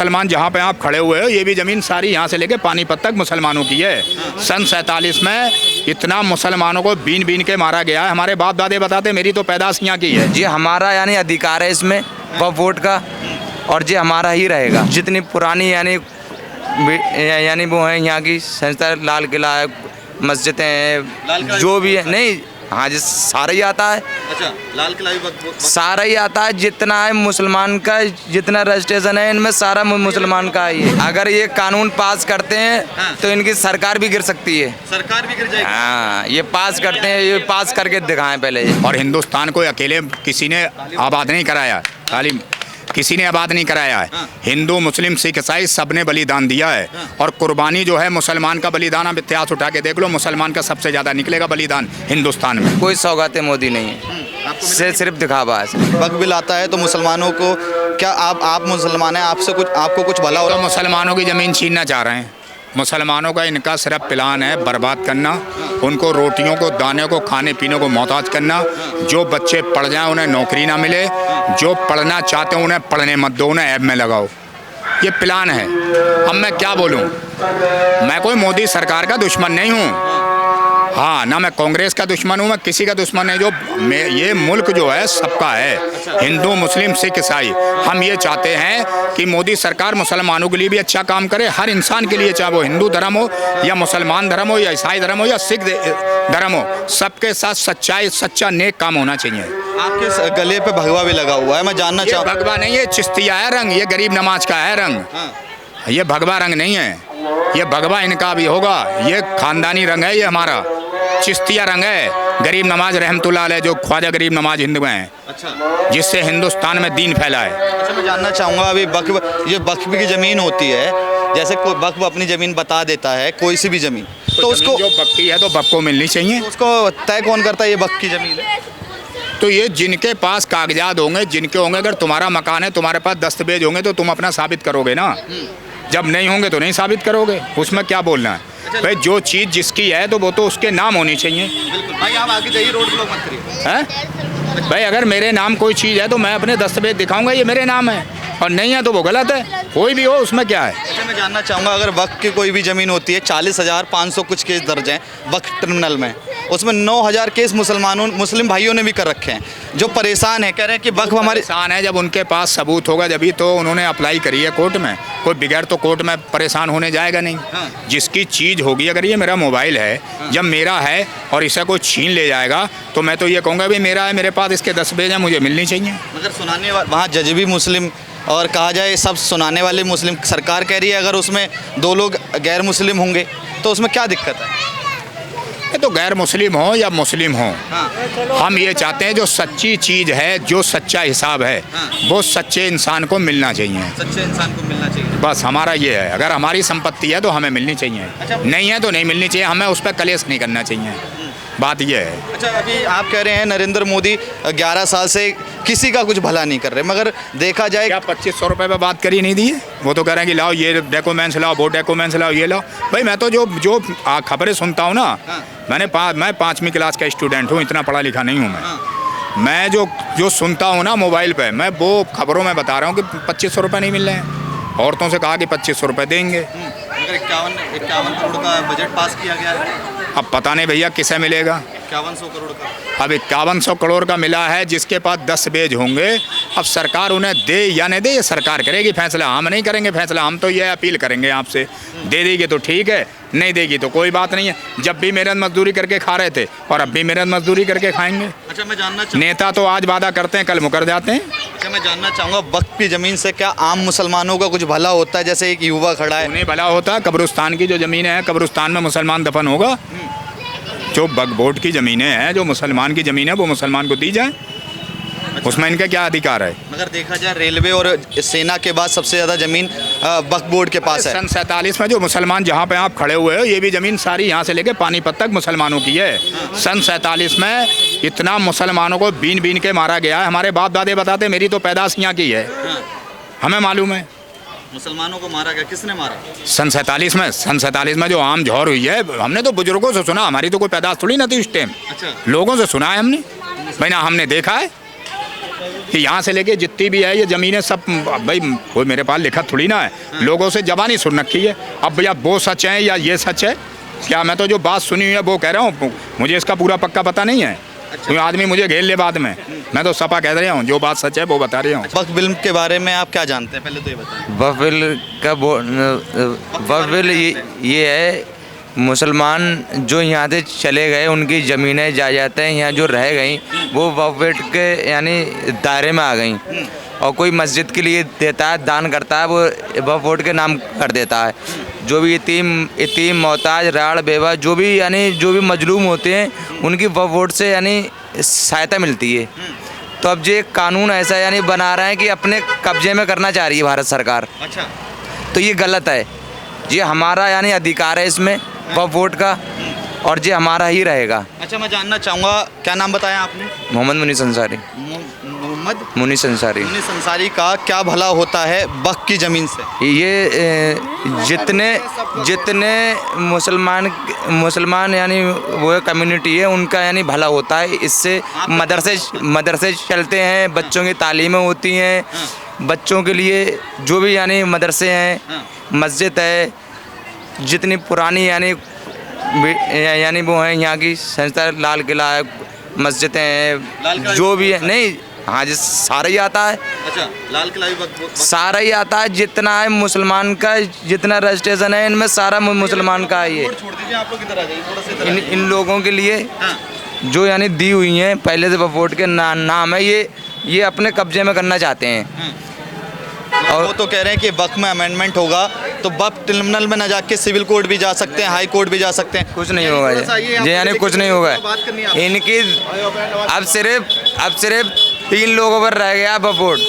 मुसलमान जहाँ पे आप खड़े हुए हो, ये भी ज़मीन सारी यहाँ से लेके पानीपत तक मुसलमानों की है। सन 47 में इतना मुसलमानों को बीन बीन के मारा गया है। हमारे बाप दादे बताते, मेरी तो पैदाश यहाँ की है। जी हमारा यानी अधिकार है इसमें वोट का, और ये हमारा ही रहेगा। जितनी पुरानी यानी वो है यहाँ की संस्था, लाल किला है, मस्जिदें हैं, जो भी है, नहीं हाँ जी सारा ही आता है। अच्छा, लाल किला भी सारा ही आता है, जितना है मुसलमान का, जितना रजिस्ट्रेशन है इनमें सारा मुसलमान का ही है। अगर ये कानून पास करते हैं तो इनकी सरकार भी गिर सकती है। सरकार भी गिर जाएगी। हाँ, ये पास करते हैं, ये पास करके दिखाएं पहले ये। और हिंदुस्तान को अकेले किसी ने आबाद नहीं कराया, खाली किसी ने आबाद नहीं कराया है। हिंदू मुस्लिम सिख ईसाई सब ने बलिदान दिया है। और कुर्बानी जो है मुसलमान का बलिदान, आप इतिहास उठा के देख लो, मुसलमान का सबसे ज़्यादा निकलेगा बलिदान हिंदुस्तान में। कोई सौगातें मोदी नहीं है, सिर्फ दिखावा है। वक्त बिल आता है तो मुसलमानों को क्या आप मुसलमान हैं, आपको कुछ भला हो रहा तो है? मुसलमानों की ज़मीन छीनना चाह रहे हैं। मुसलमानों का इनका सिर्फ प्लान है बर्बाद करना, उनको रोटियों को, दाने को, खाने पीने को मोहताज करना। जो बच्चे पढ़ जाएं उन्हें नौकरी ना मिले, जो पढ़ना चाहते हैं उन्हें पढ़ने मत दो, उन्हें ऐब में लगाओ। ये प्लान है। अब मैं क्या बोलूं, मैं कोई मोदी सरकार का दुश्मन नहीं हूं। हाँ, ना मैं कांग्रेस का दुश्मन हूँ, मैं किसी का दुश्मन नहीं। ये मुल्क जो है सबका है, हिंदू मुस्लिम सिख ईसाई। हम ये चाहते हैं कि मोदी सरकार मुसलमानों के लिए भी अच्छा काम करे, हर इंसान के लिए, चाहे वो हिंदू धर्म हो या मुसलमान धर्म हो या ईसाई धर्म हो या सिख धर्म हो, सबके साथ सच्चाई, सच्चा नेक काम होना चाहिए। आपके गले पे भगवा भी लगा हुआ है, मैं जानना ये चाहूँ। भगवा नहीं है, चिश्तिया है रंग, ये गरीब नमाज का है रंग, ये भगवा रंग नहीं है। ये भगवा इनका भी होगा, ये खानदानी रंग है, ये हमारा चिश्तिया रंग है। गरीब नमाज रहमतुल्लाह अलैह, जो ख्वाजा गरीब नमाज हिंदू हैं, अच्छा, जिससे हिंदुस्तान में दीन फैला है। अच्छा, मैं जानना चाहूँगा, अभी ये वक्फ की ज़मीन होती है, जैसे कोई वक्फ अपनी ज़मीन बता देता है, कोई सी भी ज़मीन, तो उसको जो वक्फ की है तो वक्फ को मिलनी चाहिए। तो उसको तय कौन करता है ये वक्फ की ज़मीन है? तो ये जिनके पास कागजात होंगे, जिनके होंगे, अगर तुम्हारा मकान है, तुम्हारे पास दस्तावेज होंगे तो तुम अपना साबित करोगे ना। जब नहीं होंगे तो नहीं साबित करोगे, उसमें क्या बोलना है। भाई जो चीज़ जिसकी है तो वो तो उसके नाम होनी चाहिए। बिल्कुल भाई, आप आगे जाइए, रोड ब्लॉक मत करिए। हैं भाई, अगर मेरे नाम कोई चीज़ है तो मैं अपने दस्तावेज दिखाऊंगा ये मेरे नाम है, और नहीं है तो वो गलत है। कोई भी हो, उसमें क्या है। अच्छा, मैं जानना चाहूँगा, अगर वक्फ की कोई भी ज़मीन होती है, 40,500 कुछ केस दर्ज हैं वक्फ ट्रिब्यूनल में, उसमें 9,000 केस मुस्लिम भाइयों ने भी कर रखे हैं, जो परेशान है, कह रहे हैं कि वक्फ हमारे परेशान है। जब उनके पास सबूत होगा जभी तो उन्होंने अप्लाई करी है कोर्ट में। कोई बगैर तो कोर्ट में परेशान होने जाएगा नहीं। जिसकी चीज़ होगी, अगर ये मेरा मोबाइल है, जब मेरा है और इसे कोई छीन ले जाएगा तो मैं तो ये कहूँगा भाई मेरा है, मेरे पास इसके दस्तावेज हैं, मुझे मिलनी चाहिए। मगर सुनाने वाले वहाँ जज भी मुस्लिम, और कहा जाए सब सुनाने वाले मुस्लिम। सरकार कह रही है अगर उसमें 2 लोग गैर मुस्लिम होंगे तो उसमें क्या दिक्कत है? ये तो गैर मुस्लिम हो या मुस्लिम हो, हम ये चाहते हैं जो सच्ची चीज़ है, जो सच्चा हिसाब है, वो सच्चे इंसान को मिलना चाहिए। सच्चे इंसान को मिलना चाहिए, बस हमारा ये है। अगर हमारी संपत्ति है तो हमें मिलनी चाहिए, नहीं है तो नहीं मिलनी चाहिए। हमें उस पर कलेश नहीं करना चाहिए, बात ये है। अच्छा, अभी आप कह रहे हैं नरेंद्र मोदी 11 साल से किसी का कुछ भला नहीं कर रहे, मगर देखा जाए क्या 2500 रुपये पर बात करी नहीं दी है? वो तो कह रहे हैं कि लाओ ये डॉक्यूमेंट्स लाओ, वो डॉक्यूमेंट्स लाओ, ये लाओ। भाई मैं तो जो खबरें सुनता हूँ ना, मैं 5वीं क्लास का स्टूडेंट हूँ, इतना पढ़ा लिखा नहीं हूँ मैं जो सुनता हूँ ना मोबाइल पे, मैं वो खबरों में बता रहा हूँ कि 2500 रुपये नहीं मिल रहे हैं। औरतों से कहा कि 2500 रुपये देंगे। मगर 51 करोड़ का बजट पास किया गया है। अब पता नहीं भैया किसे मिलेगा। 5100 करोड़ का, अब 5100 करोड़ का मिला है, जिसके पास दस्तावेज होंगे। अब सरकार उन्हें दे या नहीं दे, ये सरकार करेगी फैसला, हम नहीं करेंगे फैसला। हम तो ये अपील करेंगे आपसे, दे देगी तो ठीक है, नहीं देगी तो कोई बात नहीं है। जब भी मेहनत मजदूरी करके खा रहे थे और अब भी मेहनत मजदूरी करके खाएंगे। अच्छा, मैं जानना नेता तो आज वादा करते हैं, कल मुकर जाते हैं। अच्छा, मैं जानना चाहूँगा, वक्फ की ज़मीन से क्या आम मुसलमानों का कुछ भला होता है? जैसे एक युवा खड़ा है, उन्हें भला होता है। कब्रिस्तान की जो ज़मीनें हैं, कब्रिस्तान में मुसलमान दफन होगा। जो वक्फ बोर्ड की ज़मीनें हैं, जो मुसलमान की ज़मीन है, वो मुसलमान को दी जाए। उसमें इनका क्या अधिकार है? मगर देखा जाए रेलवे और सेना के बाद सबसे ज़्यादा ज़मीन वक्फ बोर्ड के पास है। सन 47 में जो मुसलमान जहाँ पे आप खड़े हुए हो, ये भी ज़मीन सारी यहाँ से लेके पानीपत तक मुसलमानों की है। सन 47 में इतना मुसलमानों को बीन बीन के मारा गया है। हमारे बाप दादे बताते, मेरी तो पैदाश यहाँ की है, हमें मालूम है। मुसलमानों को मारा गया, किसने मारा? सन 47 में जो आम झौर हुई है, हमने तो बुजुर्गों से सुना, हमारी तो कोई पैदाश थोड़ी ना थी उस टाइम। अच्छा, लोगों से सुना है हमने, भाई ना हमने देखा है। कि यहाँ से लेके जितनी भी है ये ज़मीनें सब, भाई कोई मेरे पास लिखा थोड़ी ना है, लोगों से ज़बानी सुन रखी है। अब भैया वो सच है या ये सच है क्या, मैं तो जो बात सुनी हुई है वो कह रहा हूँ, मुझे इसका पूरा पक्का पता नहीं है। कोई आदमी मुझे घेर ले बाद में, मैं तो सपा कह रहा हूँ, जो बात सच है वो बता रहा हूँ। वक्फ बिल के बारे में आप क्या जानते हैं, पहले तो ये बताएं। वक्फ बिल का वक्फ बिल ये है, मुसलमान जो यहाँ से चले गए उनकी ज़मीनें जायदादें यहाँ जो रह गई वो वक्फ बिल के यानी दायरे में आ गई, और कोई मस्जिद के लिए देता है, दान करता है, वो वक्फ बोर्ड के नाम कर देता है। जो भी यतीम मोहताज राड़ बेवा जो भी मजलूम होते हैं उनकी वक्फ बोर्ड से यानी सहायता मिलती है। तो अब ये कानून ऐसा यानी बना रहा है कि अपने कब्जे में करना चाह रही है भारत सरकार। अच्छा, तो ये गलत है, ये हमारा यानी अधिकार है इसमें वक्फ बोर्ड का, और ये हमारा ही रहेगा। अच्छा, मैं जानना चाहूँगा, क्या नाम बताया आपने? मोहम्मद मुनीस अंसारी। मोहम्मद मुनीस अंसारी। मुनीस अंसारी का क्या भला होता है वक्फ की ज़मीन से? ये जितने मुसलमान यानी वो कम्युनिटी है उनका यानी भला होता है इससे। मदरसे चलते हैं, बच्चों की तालीमें होती हैं, बच्चों के लिए जो भी यानी मदरसे हैं, मस्जिद है, जितनी पुरानी यानी वो है यहाँ की संस्था, लाल किला है, मस्जिदें हैं, जो भी है, नहीं हाँ जी सारा ही आता है। अच्छा, लाल किला भी सारा ही आता है, जितना है मुसलमान का, जितना रजिस्ट्रेशन है इनमें सारा मुसलमान का है। ये छोड़ दीजिए, आप लोग इधर आ जाइए, थोड़ा सा इधर आ जाइए। इन लोगों के लिए हाँ। जो यानी दी हुई हैं पहले से वक्फ बोर्ड के नाम है, ये अपने कब्जे में करना चाहते हैं। और वो तो कह रहे हैं कि वक्फ में अमेंडमेंट होगा तो वक्फ ट्रिब्यूनल में न जाके सिविल कोर्ट भी जा सकते हैं, हाई कोर्ट भी जा सकते हैं। कुछ नहीं होगा ये यानी कुछ नहीं होगा इनकी। अब सिर्फ 3 लोगों पर रह गया वक्फ बोर्ड।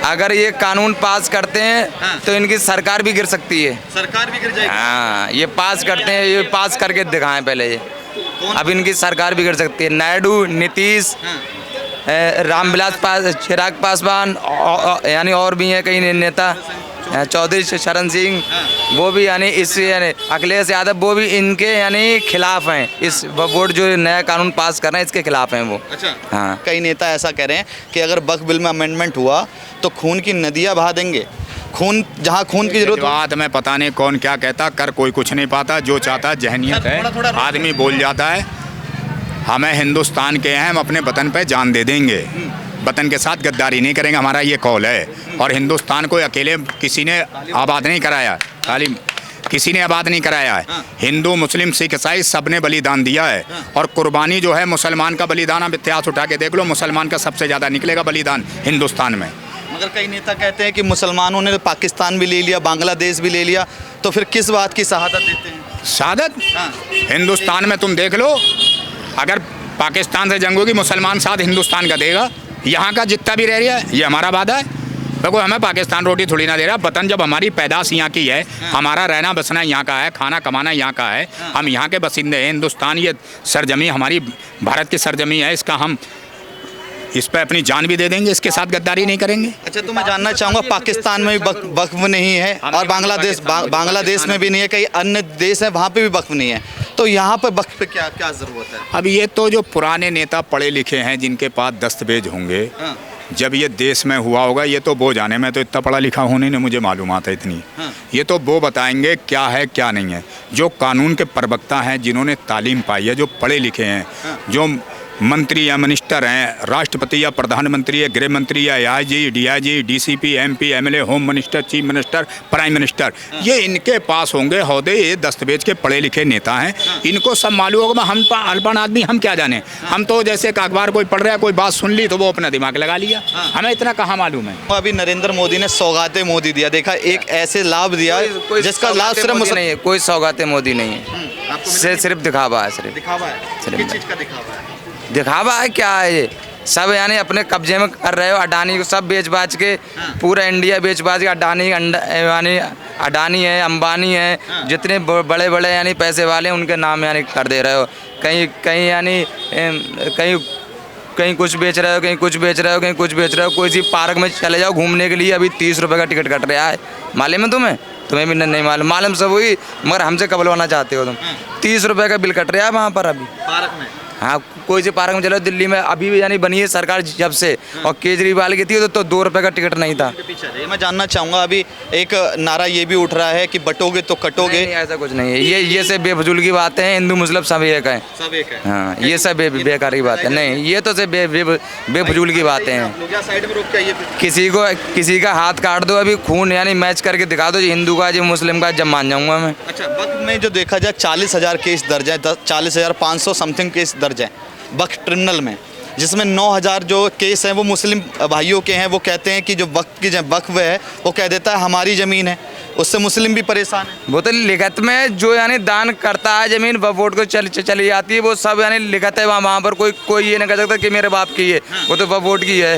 अगर ये कानून पास करते हैं तो इनकी सरकार भी गिर सकती है। सरकार भी गिर जाएगी। हाँ, ये पास करते हैं, ये पास करके दिखाएं पहले ये। अब इनकी सरकार भी गिर सकती है। नायडू, नीतीश, रामविलास चिराग पासवान यानी और भी हैं कई नेता, चौधरी शरण सिंह, वो भी यानी इस यानी अखिलेश यादव, वो भी इनके यानी खिलाफ हैं। इस बोर्ड जो नया कानून पास कर रहे हैं इसके खिलाफ हैं वो। अच्छा, हाँ, कई नेता ऐसा कह रहे हैं कि अगर वक्फ बिल में अमेंडमेंट हुआ तो खून की नदियाँ बहा देंगे। खून, जहाँ खून की जरूरत बात में पता नहीं कौन क्या कहता, कर कोई कुछ नहीं पाता, जो चाहता जहनियत है, आदमी बोल जाता है। हमें हिंदुस्तान के हैं, हम अपने वतन पे जान दे देंगे, वतन के साथ गद्दारी नहीं करेंगे, हमारा ये कौल है। और हिंदुस्तान को अकेले किसी ने आबाद नहीं कराया, खाली किसी ने आबाद नहीं कराया है। हिंदू, मुस्लिम, सिख, ईसाई सब ने बलिदान दिया है। और कुर्बानी जो है मुसलमान का बलिदान, आप इतिहास उठा के देख लो, मुसलमान का सबसे ज़्यादा निकलेगा बलिदान हिंदुस्तान में। मगर कई नेता कहते हैं कि मुसलमानों ने पाकिस्तान भी ले लिया, बांग्लादेश भी ले लिया, तो फिर किस बात की शहादत देते हैं? शहादत हिंदुस्तान में तुम देख लो, अगर पाकिस्तान से जंग होगी मुसलमान साथ हिंदुस्तान का देगा। यहाँ का जितना भी रह रहा है ये हमारा वादा है। देखो, हमें पाकिस्तान रोटी थोड़ी ना दे रहा, वतन जब हमारी पैदाश यहाँ की है, हमारा रहना बसना यहाँ का है, खाना कमाना यहाँ का है, हम यहाँ के बसिंदे हैं। हिंदुस्तान ये सरजमी हमारी भारत की सरजमी है, इसका हम इस पर अपनी जान भी दे देंगे, इसके साथ गद्दारी नहीं करेंगे। अच्छा, तो मैं जानना चाहूँगा, पाकिस्तान में भी वक्फ नहीं है और बांग्लादेश में भी नहीं है, कई अन्य देश हैं वहाँ पे भी वक्फ नहीं है, तो यहाँ पर वक्फ पे क्या क्या ज़रूरत है? अब ये तो जो पुराने नेता पढ़े लिखे हैं जिनके पास दस्तावेज होंगे, जब ये देश में हुआ होगा, ये तो वो जाने, मैं तो इतना पढ़ा लिखा होने ने मुझे मालूमात है इतनी, ये तो वो बताएंगे क्या है क्या नहीं है। जो कानून के प्रवक्ता हैं, जिन्होंने तालीम पाई है, जो पढ़े लिखे हैं, जो मंत्री या मिनिस्टर हैं, राष्ट्रपति या प्रधानमंत्री या गृह मंत्री या IG, DIG, DCP, MP, MLA, home minister, chief minister, prime minister, ये इनके पास होंगे ओहदे, ये दस्तावेज के पढ़े लिखे नेता हैं, इनको सब मालूम होगा। हम अल्पन आदमी हम क्या जाने, हम तो जैसे एक अखबार कोई पढ़ रहा है, कोई बात सुन ली तो वो अपना दिमाग लगा लिया, हमें इतना कहाँ मालूम है। अभी नरेंद्र मोदी ने सौगाते मोदी दिया, देखा, एक ऐसे लाभ दिया जिसका लाभ सिर्फ नहीं है, कोई सौगाते मोदी नहीं है, सिर्फ दिखावा है, सिर्फ दिखावा है। किस चीज़ का दिखावा है? दिखावा है, क्या है ये सब यानी अपने कब्जे में कर रहे हो। अडानी को सब बेच बाच के, पूरा इंडिया बेच बाच के, अडानी है, अंबानी है, जितने बड़े बड़े यानी पैसे वाले हैं उनके नाम यानी कर दे रहे हो। कहीं यानी कहीं कुछ बेच रहे हो, कहीं कुछ बेच रहे हो, कहीं कुछ बेच रहे हो। कोई सी पार्क में चले जाओ घूमने के लिए, अभी 30 रुपये का टिकट कट रहा है, मालूम है तुम्हें भी नहीं मालूम सब हुई, मगर हमसे कबलवाना चाहते हो तुम। 30 रुपये का बिल कट रहा है वहाँ पर अभी पार्क में। हाँ, कोई से पार्क में चलो दिल्ली में अभी भी यानी बनी है सरकार जब से, और केजरीवाल की थी तो 2 रुपए का टिकट नहीं था। पीछे रहिए, मैं जानना चाहूँगा अभी एक नारा ये भी उठ रहा है कि बटोगे तो कटोगे। नहीं, ऐसा कुछ नहीं है, ये सब बेफजूल की बातें हैं। हिंदू मुस्लिम सब एक है। सब एक है। हाँ, ये सब बेकार की बात है। नहीं, ये तो सिर्फ बेफजूल की बातें हैं। साइड में रुक जाइए। किसी का हाथ काट दो, अभी खून यानी मैच करके दिखा दो, जो हिंदू का जो मुस्लिम का, जब मान जाऊंगा मैं। अच्छा, वक्त में जो देखा जाए 40,000 केस दर्ज है, 40,500 समथिंग केस दर्ज है वक्त ट्रिब्यूनल में, जिसमें 9,000 जो केस हैं वो मुस्लिम भाइयों के हैं। वो कहते हैं कि जो वक्त की वक्फ है वो कह देता है हमारी ज़मीन है, उससे मुस्लिम भी परेशान है। वो तो लिखत में जो यानी दान करता है ज़मीन वोट को चली जाती है, वो सब यानी लिखत है वहाँ पर। कोई ये नहीं कह सकता कि मेरे बाप की है, वो तो वोट की है।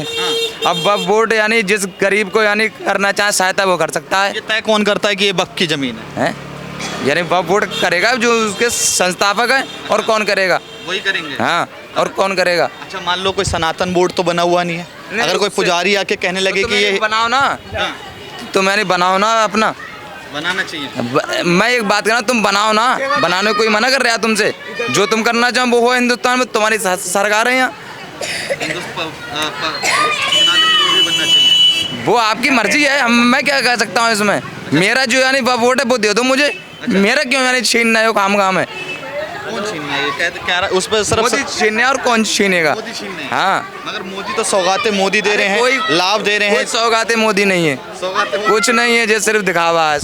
अब वोट यानी जिस गरीब को यानी करना चाहे सहायता वो कर सकता है। ये तय कौन करता है कि ये वक्त की ज़मीन है? यानी वोट करेगा जो उसके संस्थापक है, और कौन करेगा? वही करेंगे। हाँ, और कौन करेगा? अच्छा, मान लो कोई सनातन बोर्ड तो बना हुआ नहीं है, अगर कोई पुजारी आके कहने लगे तो कि ये बनाओ ना, तो मैंने बनाओ ना अपना, बनाना चाहिए। मैं एक बात कहना, तुम बनाओ ना, बनाने को कोई मना कर रहा है तुमसे? जो तुम करना चाहो वो हो, हिंदुस्तान में तुम्हारी सरकार है यहाँ, वो आपकी मर्जी है। मैं क्या कह सकता हूँ इसमें? मेरा जो यानी वोट है वो दे दो मुझे। मेरा क्यों यानी छीनना है? वो काम है। कौन छीनना है? क्या उस पर सिर्फ मोदी छीनने और कौन छीनेगा? मोदी छीनने। हाँ, मगर मोदी तो सौगातें मोदी दे रहे हैं, कोई लाभ दे रहे हैं। सौगातें मोदी नहीं है, सौगातें कुछ नहीं है, जो सिर्फ दिखावा है।